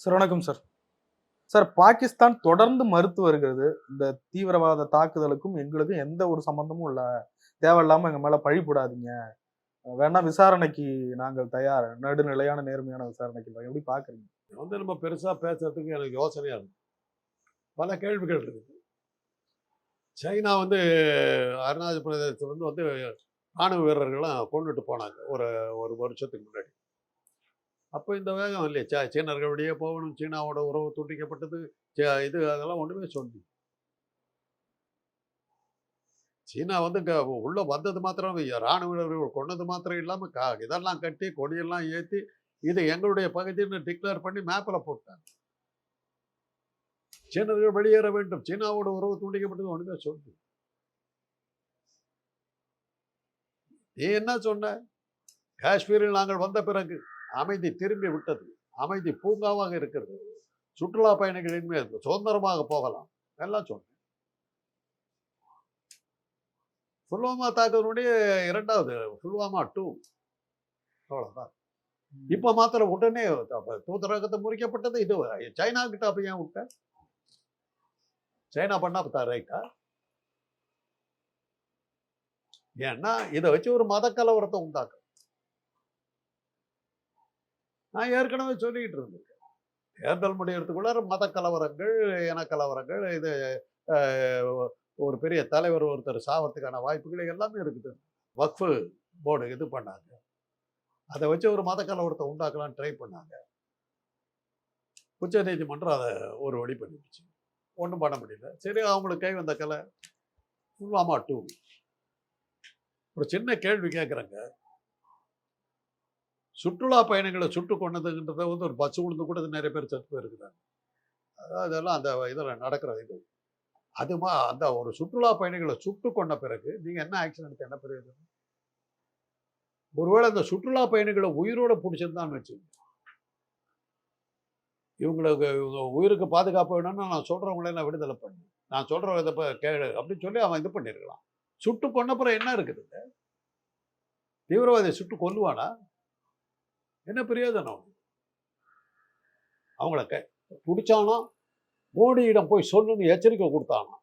Sir வணக்கம் sir. Sir Pakistan தொடர்ந்து மறுத்து வருகிறது. இந்த தீவிரவாத தாக்குதலுக்கும் எங்களுக்கும் எந்த ஒரு சம்பந்தமும் இல்ல. தேவையில்லாம எங்க மேல பழி போடாதீங்க. வேணா விசாரணைக்கு நாங்கள் தயார். நடுநிலையான நேர்மையான விசாரணைக்கு. எப்படி பாக்குறீங்க? நம்ம பெருசா பேசுறதுக்கு எனக்கு யோசனையா இருக்கு. பல கேள்விகள் இருக்கு. சைனா அருணாச்சல பிரதேசத்துல வந்து ராணுவ வீரர்கள்லாம் கொண்டுட்டு போனாங்க ஒரு வருஷத்துக்கு முன்னாடி. அப்போ இந்த வேகம் இல்லையா, சீனர்களுடைய போகணும், சீனாவோட உறவு துண்டிக்கப்பட்டது, அதெல்லாம் ஒன்றுமே சொல்லி. சீனா உள்ள வந்தது மாத்திரம், ராணுவ வீரர்கள் கொண்டது மாத்திரம் இல்லாமல் இதெல்லாம் கட்டி கொடியெல்லாம் ஏற்றி இது எங்களுடைய பகுதின்னு டிக்ளேர் பண்ணி மேப்பில் போட்டாங்க. சீனர்கள் வெளியேற வேண்டும், சீனாவோட உறவு துண்டிக்கப்பட்டது ஒன்றுமே சொல்லி. நீ என்ன சொன்ன? காஷ்மீரில் நாங்கள் வந்த பிறகு அமைதி திரும்பி விட்டது, அமைதி பூங்காவாக இருக்கிறது, சுற்றுலா பயணிகள் இனிமேல் சுதந்திரமாக போகலாம் எல்லாம் சொன்னேன். புல்வாமா தாக்குதலுடைய இரண்டாவது புல்வாமா 2 அவ்வளவுதான். இப்ப மாத்திரம் உடனே தூதரகத்தை முறிக்கப்பட்டது. இது சைனா கிட்ட அப்ப ஏன் விட்ட? சைனா பண்ணா ரைட்டா? ஏன்னா இதை வச்சு ஒரு மத கலவரத்தை உண்டாக்க நான் ஏற்கனவே சொல்லிக்கிட்டு இருந்திருக்கேன். தேர்தல் முடியறதுக்குள்ள மத கலவரங்கள், இன கலவரங்கள், இது ஒரு பெரிய தலைவர் ஒருத்தர் சாவறதுக்கான வாய்ப்புகள் எல்லாமே இருக்குது. வக்ஃபு போர்டு இது பண்ணாங்க, அதை வச்சு ஒரு மத கலவரத்தை உண்டாக்கலாம்னு ட்ரை பண்ணாங்க. உச்ச நீதிமன்றம் அதை ஒரு வழி பண்ணிடுச்சு, ஒன்றும் பண்ண முடியல. சரி, அவங்களுக்கு கை வந்த கலை புல்வாமா 2. ஒரு சின்ன கேள்வி கேட்குறேங்க. சுற்றுலா பயணிகளை சுட்டு கொண்டதுன்றத ஒரு பஸ் விழுந்து கூட நிறைய பேர் செத்து போயிருக்கிறாங்க. அதெல்லாம் அந்த இதில் நடக்கிற இது. அந்த ஒரு சுற்றுலா பயணிகளை சுட்டு கொண்ட பிறகு நீங்கள் என்ன ஆக்ஷன் எடுத்து என்ன பிரயோஜனம்? ஒருவேளை அந்த சுற்றுலா பயணிகளை உயிரோட பிடிச்சிருந்தான்னு வச்சுக்கோங்க, இவங்க உயிருக்கு பாதுகாப்பு வேணும்னு நான் சொல்கிறவங்களெல்லாம் விடுதலை பண்ணி, நான் சொல்கிற இதை கேளு அப்படின்னு சொல்லி அவன் இது பண்ணியிருக்கலாம். சுட்டு கொண்டப்புறம் என்ன இருக்குதுங்க? தீவிரவாதியை சுட்டு கொல்லுவானா? என்ன பிரயோஜனம்? அவங்கள பிடிச்சானா மோடியிடம் போய் சொல்லுன்னு எச்சரிக்கை கொடுத்தானா?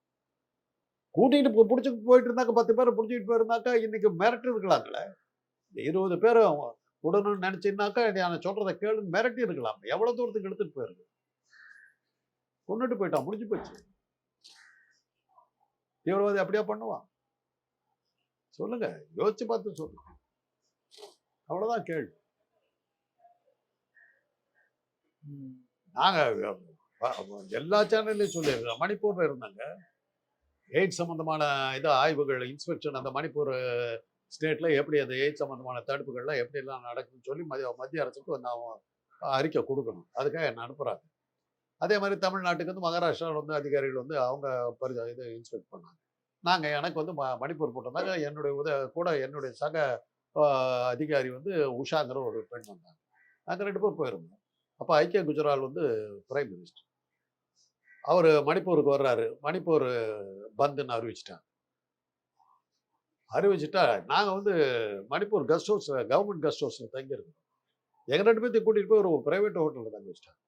கூட்டிகிட்டு பிடிச்சி போயிட்டு இருந்தாக்க 10 பேரை பிடிச்சிட்டு போயிருந்தாக்கா இன்னைக்கு மிரட்டி இருக்கலாங்களே. 20 பேர் விடணும்னு நினைச்சிருந்தாக்கா நான் சொல்றதை கேளுன்னு மிரட்டி இருக்கலாம். எவ்வளவு தூரத்துக்கு எடுத்துட்டு போயிருக்கு? கொண்டுட்டு போயிட்டான், முடிஞ்சு போச்சு. தீவிரவாதி அப்படியா பண்ணுவான்? சொல்லுங்க, யோசிச்சு பார்த்து சொல்லுங்க. அவ்வளவுதான் கேள்வி. நாங்க எல்லா சேனல்லையும் சொல்லியிருக்கோம். மணிப்பூர்ல இருந்தாங்க, எய்ட்ஸ் சம்பந்தமான ஆய்வுகள் இன்ஸ்பெக்ஷன் அந்த மணிப்பூர் ஸ்டேட்ல எப்படி அந்த எய்ட்ஸ் சம்பந்தமான தடுப்புகள்லாம் எப்படி எல்லாம் நடக்குதுன்னு சொல்லி மத்திய அரசுக்கு நான் அறிக்கை கொடுக்கணும். அதுக்காக என்ன அனுப்புறாங்க. அதே மாதிரி தமிழ்நாட்டுக்கு மகாராஷ்டிராவில் அதிகாரிகள் அவங்க இது இன்ஸ்பெக்ட் பண்ணாங்க. எனக்கு மணிப்பூர் போட்டிருந்தாங்க. என்னுடைய சக அதிகாரி உஷாங்கிற ஒரு பெண் வந்தாங்க. நாங்கள் 2 பேர் போயிருந்தோம். அப்போ ஐக்கிய குஜரால் பிரைம் மினிஸ்டர் அவர் மணிப்பூருக்கு வர்றாரு. மணிப்பூர் பந்துன்னு அறிவிச்சிட்டா நாங்கள் Manipur guest house, government guest ஹவுஸில் தங்கியிருக்கோம். எங்கள் 2 பேர்த்தையும் கூட்டிகிட்டு போய் ஒரு பிரைவேட் ஹோட்டலில் தங்கி வச்சிட்டாங்க.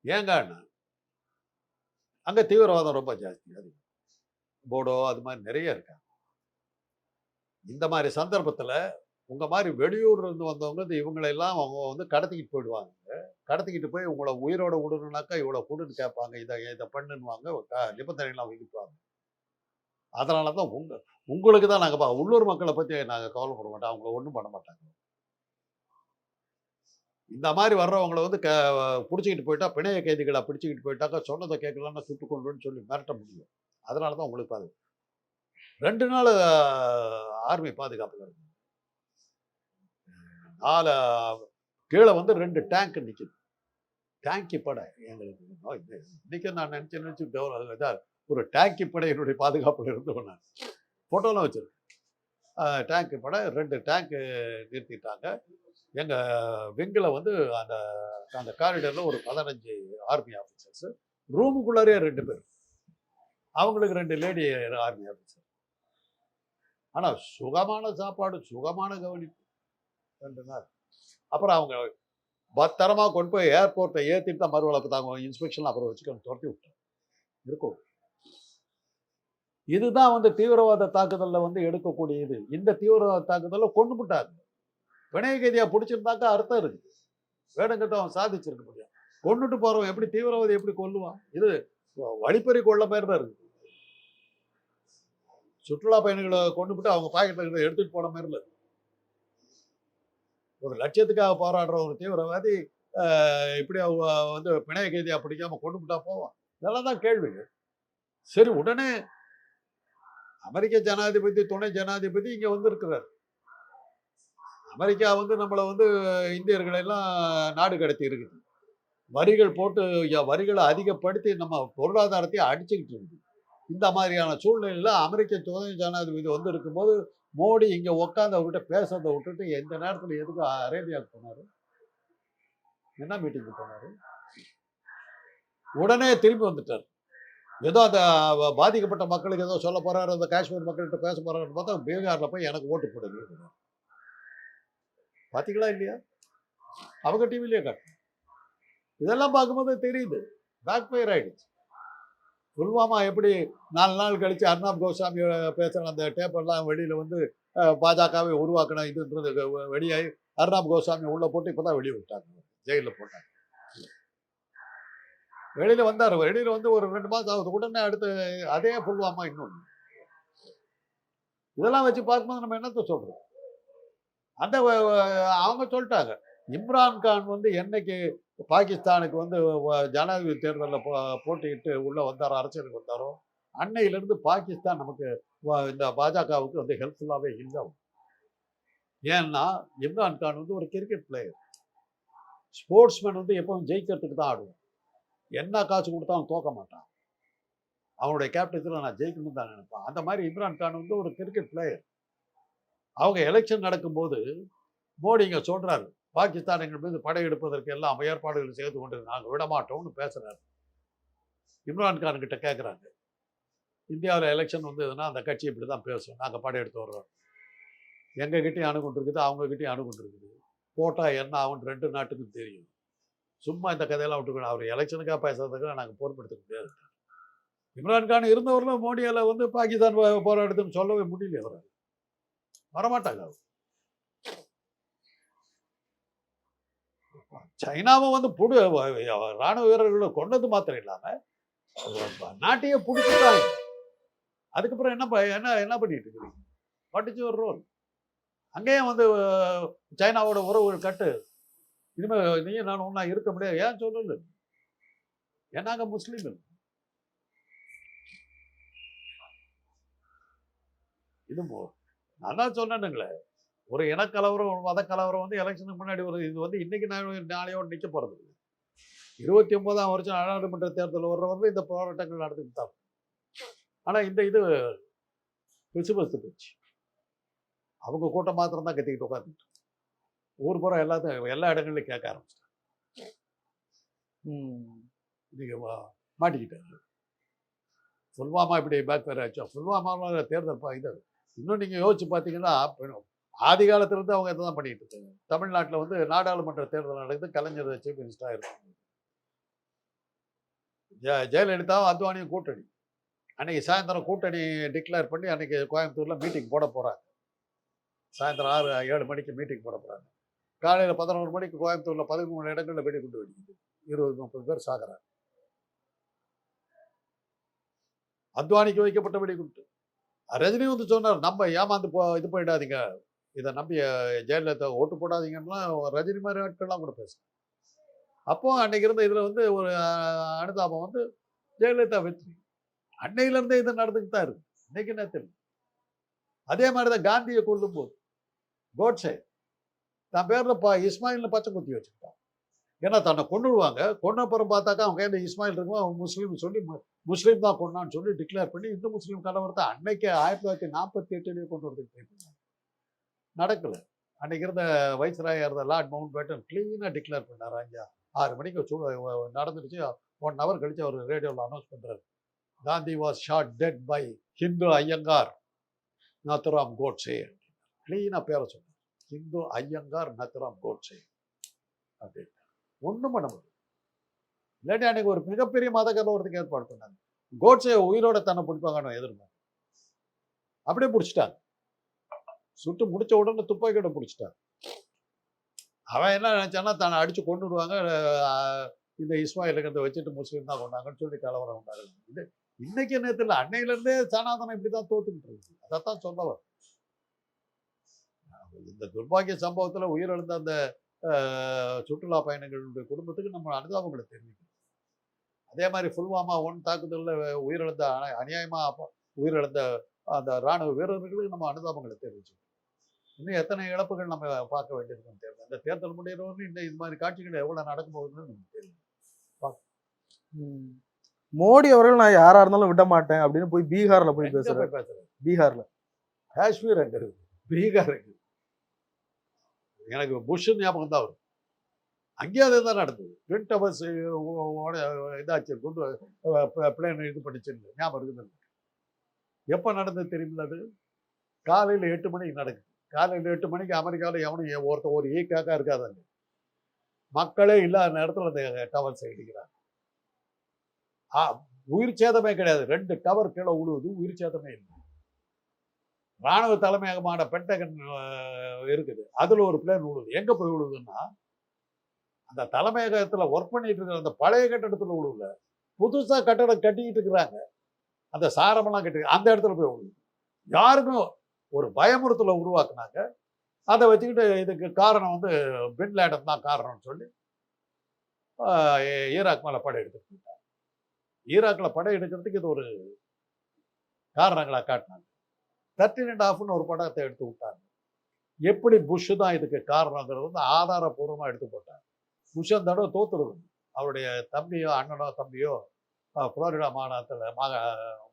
ஏங்கன்னா அங்கே தீவிரவாதம் ரொம்ப ஜாஸ்தி, அது போடோ அது மாதிரி நிறைய இருக்காங்க. இந்த மாதிரி சந்தர்ப்பத்தில் உங்க மாதிரி வெளியூர்ல இருந்து வந்தவங்க இவங்களெல்லாம் அவங்க கடத்திக்கிட்டு போயிடுவாங்க. கடத்திக்கிட்டு போய் உங்களை உயிரோட விடணும்னாக்கா இவ்வளோ கொடுன்னு கேட்பாங்க, இதை பண்ணுவாங்க, நிபந்தனைலாம் விதிப்பாங்க. அதனால தான் உங்களுக்கு தான் நாங்கள் உள்ளூர் மக்களை பற்றி நாங்கள் கவலைப்பட மாட்டோம். அவங்கள ஒன்றும் பண்ண மாட்டாங்க. இந்த மாதிரி வர்றவங்களை பிடிச்சிக்கிட்டு போயிட்டா, பிணைய கைதிகளை பிடிச்சிக்கிட்டு போயிட்டாக்கா சொன்னதை கேட்கலான்னு சுட்டு கொண்டுன்னு சொல்லி மிரட்ட முடியும். அதனால தான் உங்களுக்கு 2 நாள் ஆர்மி பாதுகாப்புல இருக்கு. கீழே 2 டேங்க் நிற்குது. டேங்கி படை எங்களுக்கு இன்னைக்கு நான் நினைச்சு ஒரு டேங்கி படை என்னுடைய பாதுகாப்புல இருந்தவன் நான் போட்டோலாம் வச்சிருக்கேன். டேங்க் படை 2 டேங்க் நிறுத்திட்டாங்க. எங்க விங்கில் அந்த அந்த காரிடர்ல ஒரு 15 ஆர்மி ஆஃபீஸர்ஸ், ரூமுக்குள்ளாரே 2 பேர், அவங்களுக்கு 2 லேடி ஆர்மி ஆஃபீஸர். ஆனால் சுகமான சாப்பாடு, சுகமான கவனிப்பு 2 நாள். அப்புறம் அவங்க பத்திரமா கொண்டு போய் ஏர்போர்ட்டை ஏற்றிட்டு தான் மறுவளப்பு தாங்க இன்ஸ்பெக்ஷன் அப்புறம் வச்சுக்கணும் துரத்தி விட்டேன் இருக்கும். இதுதான் வந்து தீவிரவாத தாக்குதலில் வந்து எடுக்கக்கூடியது. இந்த தீவிரவாத தாக்குதலில் கொண்டு விட்டாங்க. பிணைய கைதியா பிடிச்சிருந்தாக்கா அர்த்தம் இருக்கு, வேணுங்கிறத அவன் சாதிச்சிருக்க முடியும். கொண்டுட்டு போறவன் எப்படி தீவிரவாதி எப்படி கொல்லுவான்? இது வழிப்பறி கொள்ள பேர் தான் இருக்கு. சுற்றுலா பயணிகளை கொண்டு போட்டு அவங்க பாக்கெட்ல எடுத்துட்டு போன மாதிரி இல்லை. ஒரு லட்சியத்துக்காக போராடுற ஒரு தீவிரவாதி இப்படி அவங்க வந்து பிணைய கைதியா பிடிக்காம கொண்டு விட்டா போவான்? இதெல்லாம் தான் கேள்விகள். சரி, உடனே அமெரிக்க ஜனாதிபதி துணை ஜனாதிபதி இங்க வந்து இருக்கிறார். அமெரிக்கா வந்து நம்மளை வந்து இந்தியர்களை எல்லாம் நாடு கடத்தி இருக்குது. வரிகள் போட்டு வரிகளை அதிகப்படுத்தி நம்ம பொருளாதாரத்தை அடிச்சுக்கிட்டு இருக்குது. இந்த மாதிரியான சூழ்நிலையில் அமெரிக்க துணை ஜனாதிபதி வந்து இருக்கும்போது மோடி இங்கே உட்காந்து அவர்கிட்ட பேசுறதை விட்டுட்டு எந்த நேரத்தில் எதுக்கு அரேபியாவுக்கு போனார்? என்ன மீட்டிங்கு போனார்? உடனே திரும்பி வந்துட்டார். ஏதோ அந்த பாதிக்கப்பட்ட மக்களுக்கு ஏதோ சொல்ல போறாரு, அந்த காஷ்மீர் மக்கள்கிட்ட பேச போறாருன்னு பார்த்தா பீகாரில் போய் எனக்கு ஓட்டு போடுங்க. பார்த்தீங்களா இல்லையா? அவங்க டிவிலேயே காட்டு. இதெல்லாம் பார்க்கும்போது தெரியுது பேக் ஃபயர் ஆயிடுச்சு. புல்வாமா எப்படி 4 நாள் கழிச்சு அர்னாப் கோஸ்வாமி பேசுகிற அந்த டேப்பெல்லாம் வெளியில் வந்து பாஜகவை உருவாக்கின இதுன்றது வெளியாகி அர்னாப் கோஸ்வாமி உள்ளே போட்டு இப்போ தான் வெளியே விட்டாங்க, ஜெயிலில் போட்டாங்க. வெளியில் வந்தார். வெளியில் வந்து ஒரு 2 மாதம் ஆகுது. உடனே அடுத்து அதே புல்வாமா இன்னொன்று. இதெல்லாம் வச்சு பார்க்கும்போது நம்ம என்னத்தை சொல்கிறோம்? அந்த அவங்க சொல்லிட்டாங்க, இம்ரான்கான் வந்து என்னைக்கு பாகிஸ்தானுக்கு வந்து ஜனாதிபதி தேர்தலில் போட்டியிட்டு உள்ளே வந்தாரோ, அரசியலுக்கு வந்தாரோ, அன்னையிலேருந்து பாகிஸ்தான் நமக்கு இந்த பாஜகவுக்கு வந்து ஹெல்ப்ஃபுல்லாகவே இல்லை. ஏன்னா இம்ரான்கான் வந்து ஒரு கிரிக்கெட் பிளேயர், ஸ்போர்ட்ஸ்மேன் வந்து எப்பவும் ஜெயிக்கிறதுக்கு தான் ஆடுவான். என்ன காசு கொடுத்தாலும் தோக்க மாட்டான். அவனுடைய கேப்டன்ஸில் நான் ஜெயிக்கணும்னு தான் நினைப்பான். அந்த மாதிரி இம்ரான்கான் வந்து ஒரு கிரிக்கெட் பிளேயர். அவங்க எலெக்ஷன் நடக்கும்போது மோடி இங்கே சொல்கிறாரு, பாகிஸ்தான் எங்கள் மீது படையெடுப்பதற்கு எல்லாம் ஏற்பாடுகள் செய்து கொண்டு நாங்கள் விடமாட்டோம்னு பேசுகிறாரு. இம்ரான்கான் கிட்ட கேட்குறாங்க, இந்தியாவில் எலெக்ஷன் வந்ததுன்னா அந்த கட்சி இப்படி தான் பேசும், நாங்கள் படையெடுத்து வர்றோம், எங்ககிட்டையும் அணுகுண்டு இருக்குது, அவங்ககிட்டையும் அணுகுண்டு இருக்குது, போட்டால் என்ன ஆகும் 2 நாட்டுக்கும் தெரியும், சும்மா இந்த கதையெல்லாம் விட்டுக்கணும், அவர் எலெக்ஷனுக்காக பேசுறதுக்கு நாங்கள் பொறுப்படுத்த முடியாது. இம்ரான்கான் இருந்தவர்களும் மோடியால் வந்து பாகிஸ்தான் போராடுதுன்னு சொல்லவே முடியல. அவரால் வரமாட்டாங்க. சைனாவை வந்து ராணுவ வீரர்களை கொண்டது மாத்திரம் இல்லாம நாட்டையே பிடிச்சிட்டாங்க. அதுக்கப்புறம் என்ன பண்ணிட்டு இருக்கிறீங்க? படிச்சு ஒரு ரோல் அங்கேயும் வந்து சைனாவோட உறவுகள் கட்டு. இனிமே நீயும் நான் ஒன்னா இருக்க முடியாது. ஏன் சொல்லல? ஏன்னாங்க முஸ்லீம். இது நான் தான் சொன்னேனுங்களே, ஒரு இனக்கலவரம், ஒரு மத கலவரம் வந்து எலெக்ஷனுக்கு முன்னாடி ஒரு இது வந்து இன்னைக்கு நாளையோடு நிற்க போறது. 29ஆம் வருஷம் நாடாளுமன்ற தேர்தல் வர்றவர்கள் இந்த போராட்டங்கள் நடந்துட்டு தான். ஆனால் இந்த இது பிசுபஸ்து போச்சு. அவங்க கூட்டம் மாத்திரம் தான் கத்திக்கிட்டு உட்காந்துட்டு ஊர் புறம் எல்லா இடங்கள்லையும் கேட்க ஆரம்பிச்சிட்டாங்க. நீங்க மாட்டிக்கிட்டாங்க. புல்வாமா இப்படி பேக் ஃபயர் ஆச்சா? புல்வாமாவில் தேர்தல் இது இன்னும் நீங்கள் யோசிச்சு பார்த்தீங்கன்னா, ஆதி காலத்திலிருந்து அவங்க இதை தான் பண்ணிட்டு இருக்காங்க. தமிழ்நாட்டில் வந்து நாடாளுமன்ற தேர்தல் நடக்குது, கலைஞர் சீஃப் மினிஸ்டராக இருக்காங்க. ஜெயலலிதாவும் அத்வானியும் கூட்டணி. அன்னைக்கு சாயந்தரம் கூட்டணி டிக்ளேர் பண்ணி அன்னைக்கு கோயம்புத்தூரில் மீட்டிங் போட போகிறாங்க. சாயந்தரம் 6-7 மணிக்கு மீட்டிங் போட போகிறாங்க. காலையில் 11 மணிக்கு கோயம்புத்தூரில் 13 இடங்களில் வெடிகுண்டு வெடிக்குது. 20-30 பேர் சாகிறாங்க. அத்வானிக்கு வைக்கப்பட்ட வெடிகுண்டு. ரஜினி வந்து சொன்னார், நம்ம ஏமாந்து இது பண்ணிடாதீங்க, இதை நம்பி ஜெயலலிதா ஓட்டு போடாதீங்கன்னா ரஜினி மாதிரி ஆட்கள்லாம் கூட பேசுகிறேன். அப்போ அன்னைக்கு இருந்த இதில் வந்து ஒரு அனுதாபம் வந்து ஜெயலலிதா வெற்றி. அன்னையிலேருந்தே இது நடந்துக்கிட்டு தான் இருக்கு. இன்னைக்கு என்ன தெரியும்? அதே மாதிரி தான் காந்தியை கொல்லும் போது கோட்ஸே தான் பேரில் இஸ்மாயில்னு பச்சை குத்தி வச்சுக்கிட்டான். ஏன்னா தன்னை கொண்டுடுவாங்க. கொண்டப்புறம் பார்த்தாக்கா அவங்க கையில் இஸ்மாயில் இருக்கும், அவங்க முஸ்லீம் சொல்லி முஸ்லீம் தான் கொண்டான்னு சொல்லி டிக்ளேர் பண்ணி இந்து முஸ்லீம் கலவரத்தை அன்னைக்கு 1948 கொண்டு வரதுக்கு ட்ரை பண்ணாங்க. நடக்கல. அன்னைக்கு இருந்த வைஸ்ராயா இருந்த லார்ட் மவுண்ட் பேட்டன் கிளீனாக டிக்ளேர் பண்ணார். 6 மணிக்கு நடந்துடுச்சு. 1 ஹவர் கழிச்சு அவர் ரேடியோவில் அனௌன்ஸ் பண்ணுறாரு, Gandhi was shot dead by Hindu Iyengar Nathuram Godse. கிளீனாக பேரை சொன்னார், ஹிந்து ஐயங்கார் நத்துராம் கோட்ஸே அப்படின்னு. ஒன்றும் பண்ண முடியும். இல்லாட்டி அன்னைக்கு ஒரு மிகப்பெரிய மத கலவரத்துக்கு ஏற்பாடு பண்ணாங்க. கோட்ஸே உயிரோட தன்னை பிடிப்பாங்கன்னு எதிர்பார்த்தாங்க. அப்படியே பிடிச்சிட்டாங்க. சுட்டு முடிச்ச உடனே துப்பாக்கியோட பிடிச்சிட்டாங்க. அவன் என்ன நினைச்சான்னா தன்னை அடிச்சு கொண்டுடுவாங்க, இந்த இஸ்மாயிலுங்கிறத வச்சுட்டு முஸ்லீம் தான் கொண்டாங்கன்னு சொல்லி கலவரம் உண்டாங்க. இது இன்னைக்கு நேரத்தில் அன்னையிலேருந்தே சனாதனம் இப்படிதான் தோத்துக்கிட்டு இருக்கு. அதைத்தான் சொல்ல வரும். இந்த துர்பாக்கிய சம்பவத்துல உயிரிழந்த அந்த சுற்றுலா பயணிகளுடைய குடும்பத்துக்கு நம்ம அனுதாபங்களை தெரிவிக்கணும். அதே மாதிரி புல்வாமா 1 தாக்குதலில் உயிரிழந்த அநியாயமா உயிரிழந்த அந்த இராணுவ வீரர்களுக்கு நம்ம அனுதாபங்களை தெரிவிச்சோம். இன்னும் எத்தனை இழப்புகள் நம்ம பார்க்க வேண்டியிருக்குன்னு தெரியல. இந்த தேர்தல் முடிகிறவர்கள் இன்னும் இது மாதிரி காட்சிகள் எவ்வளவு நடக்க போகுதுன்னு நமக்கு தெரியும். மோடி அவர்கள் நான் யாரா இருந்தாலும் விட மாட்டேன் அப்படின்னு போய் பீகார்ல போய் பேசுறேன். பீகார்ல காஷ்மீர் அங்க இருக்கு, பீகார் இருக்கு. எனக்கு புஷ் ஞாபகம் தான் வரும். அங்கேயும் அதே தான் நடந்தது. ட்வின் டவர்ஸ் இதாச்சு, குண்டு பிளேன் இது பண்ணிச்சுன்னு ஞாபகம் இருக்குது. எப்போ நடந்தது தெரியுமில்ல? அது காலையில் 8 மணிக்கு நடக்குது. காலையில் 8 மணிக்கு அமெரிக்காவில் எவனும் ஒருத்தர் ஒரு ஈக்காக்கா இருக்காதாங்க. மக்களே இல்லாத நேரத்தில் அந்த டவர்ஸ் இடிக்கிறாங்க. உயிர் சேதமே கிடையாது. 2 டவர் கீழே விழுவுது, உயிர் சேதமே இல்லை. ராணுவ தலைமையகமான பென்டகன் இருக்குது, அதுல ஒரு பிளேன் விழுவுது. எங்க போய் விழுவுதுன்னா அந்த தலைமையகத்துல ஒர்க் பண்ணிட்டு இருக்கிற அந்த பழைய கட்டடத்துல விழுவுல, புதுசா கட்டடம் கட்டிக்கிட்டு இருக்கிறாங்க, அந்த சாரமெல்லாம் கட்டி அந்த இடத்துல போய் விழுவுது. யாருக்கும் ஒரு பயமுறுத்தலை உருவாக்குனாங்க. அதை வச்சுக்கிட்டு இதுக்கு காரணம் பின் லேடன் தான் காரணம்னு சொல்லி ஈராக் மேல படை எடுத்துட்டு போயிட்டாங்க. ஈராக்கில் படை எடுக்கிறதுக்கு இது ஒரு காரணங்களா காட்டினாங்க. 13.5 ஒரு படத்தை எடுத்து விட்டாங்க. எப்படி புஷ் தான் இதுக்கு காரணங்கிறது ஆதாரபூர்வமாக எடுத்து போட்டாங்க. புஷ் அந்த தடவை தோத்துருக்கும். அவருடைய தம்பியோ அண்ணனோ தம்பியோ புளோரிடா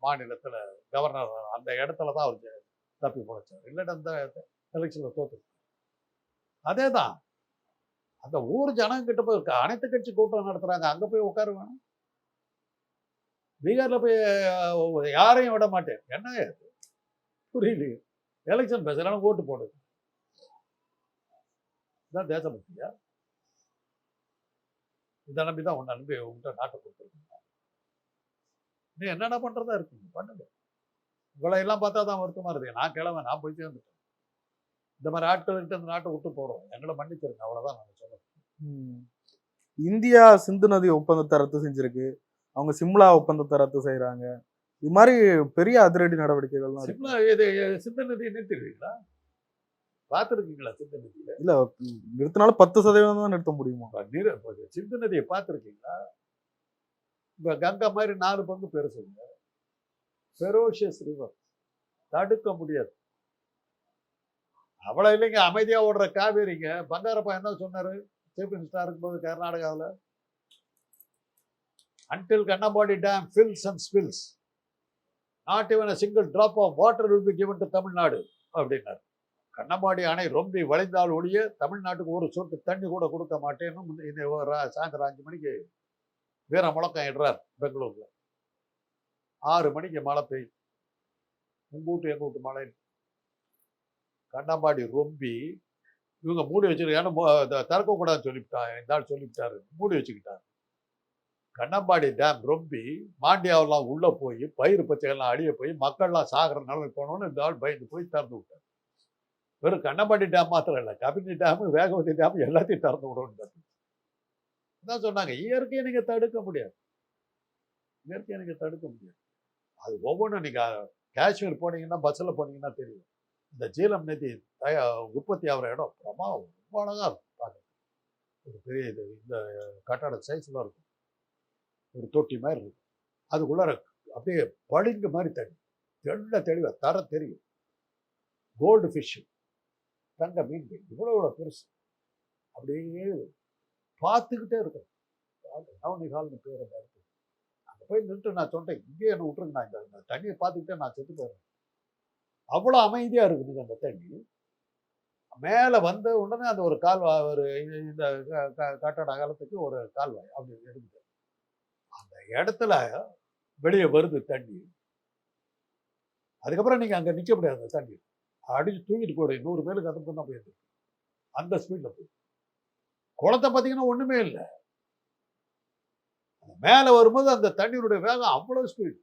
மாநிலத்தில் கவர்னர் அந்த இடத்துல தான் அவர் தப்பி பிழைச்சார். இல்லைன்னா அந்த எலெக்ஷனில் தோத்து. அதே தான் அந்த ஊர் ஜனங்கிட்ட போய் அனைத்து கட்சி கூட்டம் நடத்துகிறாங்க, அங்கே போய் உட்கார வேணும். பீகாரில் போய் யாரையும் விட மாட்டேன். என்ன புரியலையே? எலெக்ஷன் பேசுறாங்க, ஓட்டு போடுது. இதான் தேசபக்தியா? இதை நம்பிதான் உன்னை நம்பி உங்கள்கிட்ட நாட்டை கொடுத்துருக்கீங்க. நீ என்னென்ன பண்றதா இருக்கீங்க பண்ணுங்க. உங்களை எல்லாம் பார்த்தா தான் வருத்தமா இருக்கு. நான் கிளம்ப, நான் போய் சேர்ந்துட்டேன். இந்த மாதிரி ஆட்கள்கிட்ட இந்த நாட்டை விட்டு போறோம், எங்களை மன்னிச்சிருங்க, அவ்வளவுதான் நான் சொல்லுவேன். இந்தியா சிந்து நதி ஒப்பந்தத்தை ரத்து செஞ்சிருக்கு, அவங்க சிம்லா ஒப்பந்தத்தை ரத்து செய்யறாங்க. இது மாதிரி பெரிய அதிரடி நடவடிக்கைகள் சிந்து நதியை நிறுத்திடுவீங்களா? பார்த்துருக்கீங்களா சிந்து நதியில? இல்ல, நிறுத்தினாலும் 10% தான் நிறுத்த முடியுமா? சிந்து நதியை பார்த்துருக்கீங்களா? இப்ப கங்கா மாதிரி 4 பங்கு பெருசுங்க. ஃபெரோஷியஸ் ரிவர், தடுக்க முடியாது. அவ்வளவு இல்லைங்க, அமைதியா ஓடுற காவேரிங்க. பங்காரப்பா என்ன சொன்னாரு சீஃப் மினிஸ்டரா இருக்கும்போது கர்நாடகாவில்? until Kannambadi dam fills and spills, not even a single drop of water will be given to Tamil Nadu அப்படின்னாரு. கண்ணம்பாடி அணை ரொம்பி வளைந்தால் ஒழிய தமிழ்நாட்டுக்கு ஒரு சொட்டு தண்ணி கூட கொடுக்க மாட்டேன்னு சாயந்தரம் 5 மணிக்கு வீர முழக்கம் இடுறார் பெங்களூர்ல. 6 மணிக்கு மழை பெய்யும். உங்கூட்டு எங்கூட்டு மழை. கண்ணம்பாடி ரொம்பி இவங்க மூடி வச்சிருக்காங்க, திறக்கக்கூடாதுன்னு சொல்லிவிட்டாங்க. இந்த ஆள் சொல்லிவிட்டாரு, மூடி வச்சுக்கிட்டாரு. கண்ணம்பாடி டேம் ரொம்பி மாண்டியாவெல்லாம் உள்ள போய் பயிர் பச்சைகள்லாம் அடிய போய் மக்கள்லாம் சாகிற நிலைமை போனோன்னு இந்த ஆள் பயந்து போய் திறந்து விட்டார். வெறும் கண்ணம்பாடி டேம் மாத்திரம் இல்லை, கபினி டேம், வேகவதி டேம் எல்லாத்தையும் திறந்து விடணும் தான் சொன்னாங்க. இயற்கையை நீங்க தடுக்க முடியாது, இயற்கையை நீங்க தடுக்க முடியாது. அது ஒவ்வொன்றும் நீங்க காஷ்மீர் போனீங்கன்னா, பஸ்ல போனீங்கன்னா தெரியும். இந்த ஜீலம் நதி உற்பத்தி ஆகிற இடம் ரொம்ப அழகா இருக்கும் பார்க்க. ஒரு பெரிய இது இந்த கட்டட சைஸ்ல இருக்கும், ஒரு தொட்டி மாதிரி இருக்கும். அதுக்குள்ளார அப்படியே பளிங்கு மாதிரி தண்ணி, தெளிவா தர தெரியும். கோல்டு ஃபிஷ், தங்க மீன்கள் இவ்வளோ பெருசு. அப்படியே பார்த்துக்கிட்டே இருக்கும். நவனிகால்னு பேர் அந்த இடத்துல. அங்கே போய் நின்று நான் சொன்னேன், இங்கே என்ன விட்டுருங்க, நான் இந்த தண்ணியை பார்த்துக்கிட்டே நான் செத்து போயிடுறேன். அவ்வளோ அமைதியா இருக்குதுங்க அந்த தண்ணி. மேலே வந்த உடனே அந்த ஒரு கால்வாய், ஒரு இந்த கட்டட அகலத்துக்கு ஒரு கால்வாய் அப்படி இருக்குது. அந்த இடத்துல வெளியே வருது தண்ணி. அதுக்கப்புறம் நீங்க அங்க நிக்க முடியாது. அந்த தண்ணி அடிச்சு தூக்கிட்டு போயிடும். 100 பேருக்கு அந்த தான் போயிருக்கு. அந்த ஸ்பீட்ல போய் குளத்தை பார்த்தீங்கன்னா ஒண்ணுமே இல்லை. மேல வரும்போது அந்த தண்ணீருடைய வேகம் அவ்வளவு ஸ்பீடு.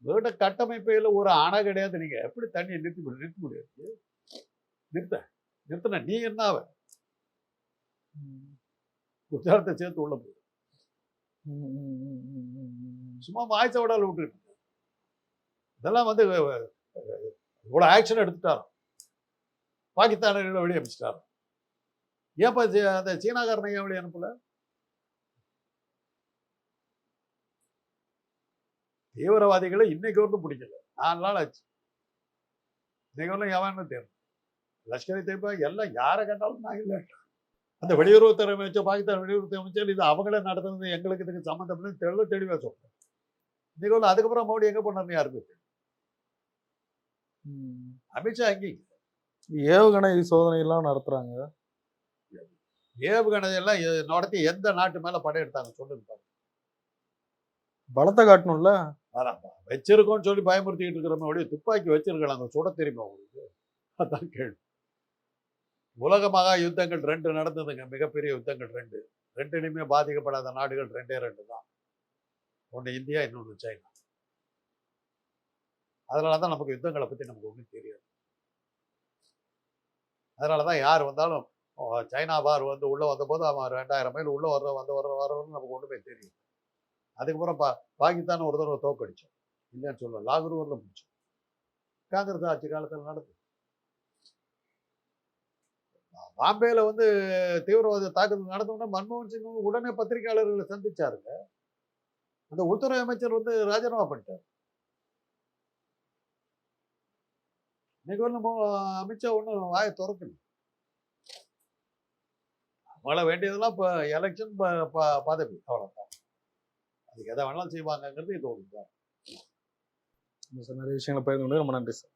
வீட கட்டமைப்பையில் ஒரு அணை கிடையாது. நீங்க எப்படி தண்ணியை நிறுத்த முடியாது? நிறுத்தின நீ என்ன ஆவ? குஜராத்தை சேர்த்து உள்ள போய் சும்மா வாய்ச்ச விடால விட்டுருக்கு. இதெல்லாம் வந்து இவ்வளவு ஆக்ஷன் எடுத்துட்டாரோ, பாகிஸ்தான வெளியே அனுப்பிச்சிட்டாரோ. ஏப்பா அந்த சீனாக்காரனை ஏன் வெளியே அனுப்பல? தீவிரவாதிகளை இன்னைக்கு ஒன்றும் பிடிக்கல, 4 நாள் ஆச்சு. இன்னைக்கு ஒன்றும் எவன்னு தெரியும். லஷ்கர் தொய்பா எல்லாம் யாரை கேட்டாலும் நான் இல்லை. அந்த வெளியுறவுத்துறை அமைச்சர், பாகிஸ்தான் வெளியுறவுத்துறை அமைச்சர், இது அவங்களே நடத்துறது, எங்களுக்கு இதுக்கு சம்மந்தம் தெளிவாக சொல்றேன். இன்னைக்கு ஒன்று அதுக்கப்புறம் மோடி எங்க போனார்னு யாருக்கு தெரியும்? அமித்ஷா எங்கே? ஏவுகணை சோதனை எல்லாம் நடத்துறாங்க. ஏவுகணை எல்லாம் நடத்தி எந்த நாட்டு மேல படையெடுத்தாங்க சொல்லுங்க. பலத்தை காட்டணும்ல. வச்சிருக்கோம்னு சொல்லி பயமுறுத்திட்டு இருக்கிற துப்பாக்கி வச்சிருக்கலாம், சுட தெரியுமா உங்களுக்கு? அதான் கேள்வி. உலக மகா யுத்தங்கள் 2 நடந்ததுங்க, மிகப்பெரிய யுத்தங்கள் 2. 2லையுமே பாதிக்கப்படாத நாடுகள் 2 தான். ஒன்று இந்தியா, இன்னொன்று சைனா. அதனாலதான் நமக்கு யுத்தங்களை பத்தி நமக்கு ஒன்றும் தெரியாது. அதனாலதான் யார் வந்தாலும் சைனா பார் வந்து உள்ள வந்த போது அவன் 2000 மைல் உள்ள வர்றவன்னு நமக்கு ஒண்ணுமே தெரியும். அதுக்கப்புறம் பாகிஸ்தான் ஒரு தடவை தோக்கடிச்சோம், இல்லைன்னு சொல்ல, லாகூர்ல முடிச்சோம். காங்கிரஸ் ஆட்சி காலத்தில் நடந்தது. பாம்பேல வந்து தீவிரவாத தாக்குதல் நடந்தோம்னா மன்மோகன் சிங் உடனே பத்திரிகையாளர்களை சந்திச்சாருங்க. அந்த உள்துறை அமைச்சர் வந்து ராஜினாமா பண்ணிட்டார். இன்னைக்கு ஒன்றும் அமித்ஷா ஒன்றும் வாயை திறக்கல. அவங்கள வேண்டியதெல்லாம் இப்போ எலெக்ஷன் பதவி, அவ்வளோதான். அதுக்கு எதை வேணாலும் செய்வாங்கங்கிறது இது ஒன்று தான். நிறைய விஷயங்களை பகிர்ந்து கொண்டு ரொம்ப நன்றி சார்.